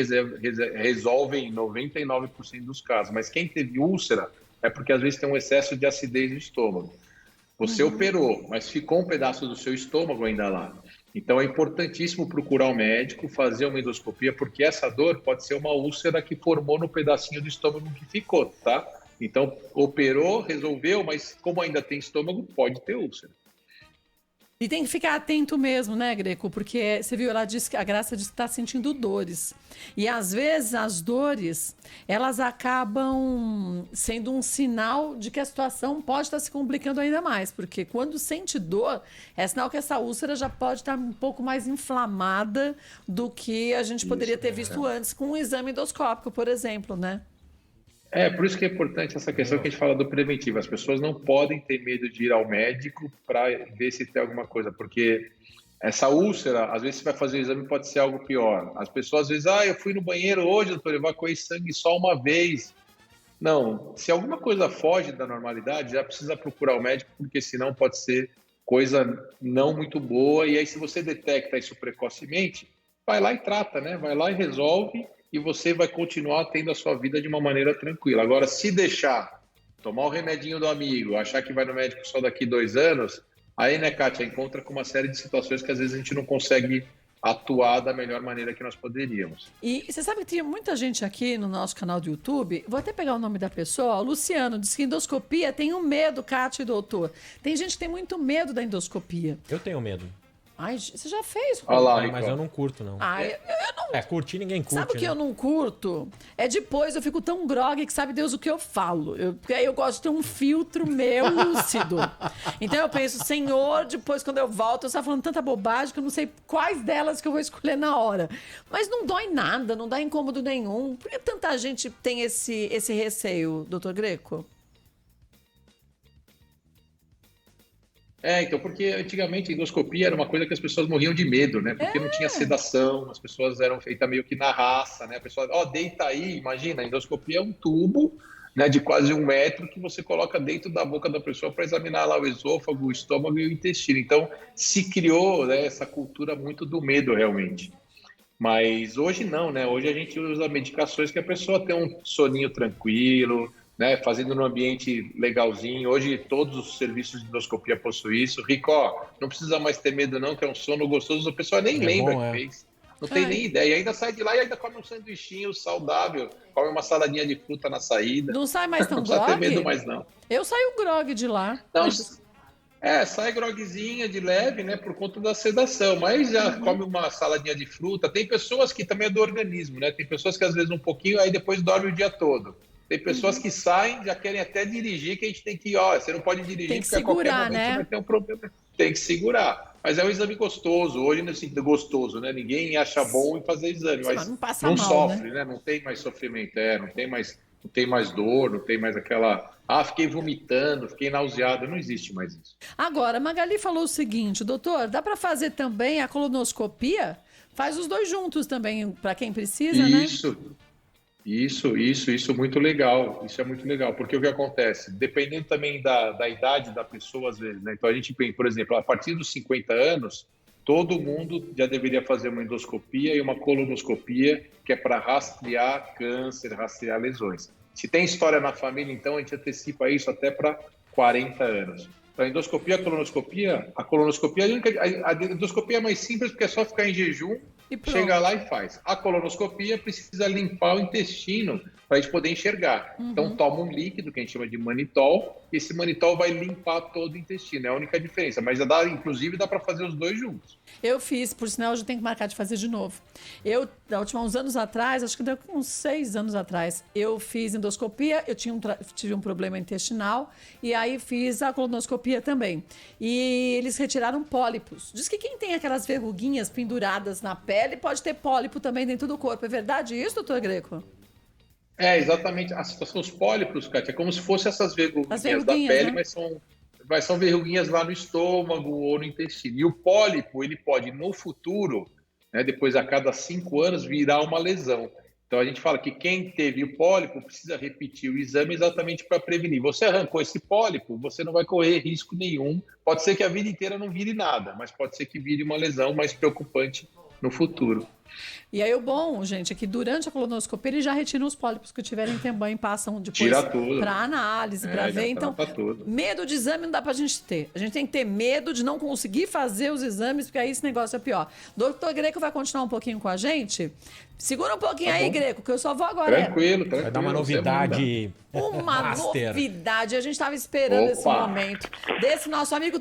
resolvem 99% dos casos. Mas quem teve úlcera é porque às vezes tem um excesso de acidez no estômago. Você operou, mas ficou um pedaço do seu estômago ainda lá. Então é importantíssimo procurar um médico, fazer uma endoscopia, porque essa dor pode ser uma úlcera que formou no pedacinho do estômago que ficou, tá? Então, operou, resolveu, mas como ainda tem estômago, pode ter úlcera. E tem que ficar atento mesmo, né, Greco? Porque você viu, a Graça disse que está sentindo dores. E às vezes as dores, elas acabam sendo um sinal de que a situação pode estar se complicando ainda mais. Porque quando sente dor, é sinal que essa úlcera já pode estar um pouco mais inflamada do que a gente poderia ter visto antes com um exame endoscópico, por exemplo, né? Por isso que é importante essa questão que a gente fala do preventivo. As pessoas não podem ter medo de ir ao médico para ver se tem alguma coisa, porque essa úlcera, às vezes você vai fazer o exame, pode ser algo pior. As pessoas às vezes, eu fui no banheiro hoje, doutor, eu evacuei sangue só uma vez. Não, se alguma coisa foge da normalidade, já precisa procurar o médico, porque senão pode ser coisa não muito boa. E aí, se você detecta isso precocemente, vai lá e trata, né? Vai lá e resolve, e você vai continuar tendo a sua vida de uma maneira tranquila. Agora, se deixar, tomar o remedinho do amigo, achar que vai no médico só daqui 2 anos, aí, né, Kátia, encontra com uma série de situações que às vezes a gente não consegue atuar da melhor maneira que nós poderíamos. E você sabe que tinha muita gente aqui no nosso canal do YouTube, vou até pegar o nome da pessoa, o Luciano, diz que endoscopia tem um medo, Kátia e doutor. Tem gente que tem muito medo da endoscopia. Eu tenho medo. Ai, você já fez? Olha lá, mas eu não curto, não. Ai, eu não... curtir ninguém curte. Sabe o que eu não curto? É depois eu fico tão grogue que sabe Deus o que eu falo. Porque aí eu gosto de ter um filtro meu lúcido. Então eu penso, Senhor, depois quando eu volto, eu estava falando tanta bobagem que eu não sei quais delas que eu vou escolher na hora. Mas não dói nada, não dá incômodo nenhum. Por que tanta gente tem esse receio, doutor Greco? Então, porque antigamente a endoscopia era uma coisa que as pessoas morriam de medo, né? Porque não tinha sedação, as pessoas eram feitas meio que na raça, né? A pessoa, deita aí, imagina, a endoscopia é um tubo, né, de quase 1 metro que você coloca dentro da boca da pessoa para examinar lá o esôfago, o estômago e o intestino. Então, se criou, né, essa cultura muito do medo, realmente. Mas hoje não, né? Hoje a gente usa medicações que a pessoa tem um soninho tranquilo, né, fazendo num ambiente legalzinho. Hoje todos os serviços de endoscopia possuem isso. Rico, não precisa mais ter medo não, que é um sono gostoso. A pessoa nem lembra que fez. Não tem nem ideia. E ainda sai de lá e ainda come um sanduichinho saudável, come uma saladinha de fruta na saída. Não sai mais tão grog? Não precisa ter medo mais não. Eu saio grog de lá. Não, sai grogzinha de leve, né, por conta da sedação, mas já come uma saladinha de fruta. Tem pessoas que também é do organismo, né? Tem pessoas que às vezes um pouquinho, aí depois dorme o dia todo. Tem pessoas que saem, já querem até dirigir, que a gente tem que, você não pode dirigir, tem que porque segurar, a qualquer momento né? você vai ter um problema. Tem que segurar. Mas é um exame gostoso. Hoje não é gostoso, né? Ninguém acha bom em fazer exame, mas não passa não mal, sofre, né? Não tem mais sofrimento, não tem mais dor, não tem mais aquela... fiquei vomitando, fiquei nauseado. Não existe mais isso. Agora, Magali falou o seguinte, doutor, dá para fazer também a colonoscopia? Faz os dois juntos também, para quem precisa, né? Isso, muito legal. Isso é muito legal, porque o que acontece? Dependendo também da idade da pessoa, às vezes, né? Então a gente tem, por exemplo, a partir dos 50 anos, todo mundo já deveria fazer uma endoscopia e uma colonoscopia, que é para rastrear câncer, rastrear lesões. Se tem história na família, então a gente antecipa isso até para 40 anos. Então, a endoscopia, a colonoscopia, a endoscopia é mais simples porque é só ficar em jejum, chega lá e faz. A colonoscopia precisa limpar o intestino para a gente poder enxergar. Então, toma um líquido que a gente chama de manitol, e esse manitol vai limpar todo o intestino. É a única diferença, mas inclusive dá para fazer os dois juntos. Eu fiz, por sinal, eu já tenho que marcar de fazer de novo. Uns anos atrás, acho que deu uns 6 anos atrás, eu fiz endoscopia, eu tive um problema intestinal, e aí fiz a colonoscopia também. E eles retiraram pólipos. Diz que quem tem aquelas verruguinhas penduradas na pele pode ter pólipo também dentro do corpo. É verdade isso, doutor Greco? Exatamente. Os pólipos, Kátia, é como se fossem essas verruguinhas da pele, né? mas são verruguinhas lá no estômago ou no intestino. E o pólipo, ele pode, no futuro, né, depois a cada 5 anos, virar uma lesão. Então a gente fala que quem teve o pólipo precisa repetir o exame exatamente para prevenir. Você arrancou esse pólipo, você não vai correr risco nenhum. Pode ser que a vida inteira não vire nada, mas pode ser que vire uma lesão mais preocupante no futuro. E aí o bom, gente, é que durante a colonoscopia eles já retiram os pólipos que tiverem também, passam depois para análise, para ver. Então, medo de exame não dá pra gente ter. A gente tem que ter medo de não conseguir fazer os exames, porque aí esse negócio é pior. Doutor Greco vai continuar um pouquinho com a gente? Segura um pouquinho aí, Greco, que eu só vou agora. Tranquilo. Vai dar uma novidade. Uma novidade. A gente estava esperando esse momento desse nosso amigo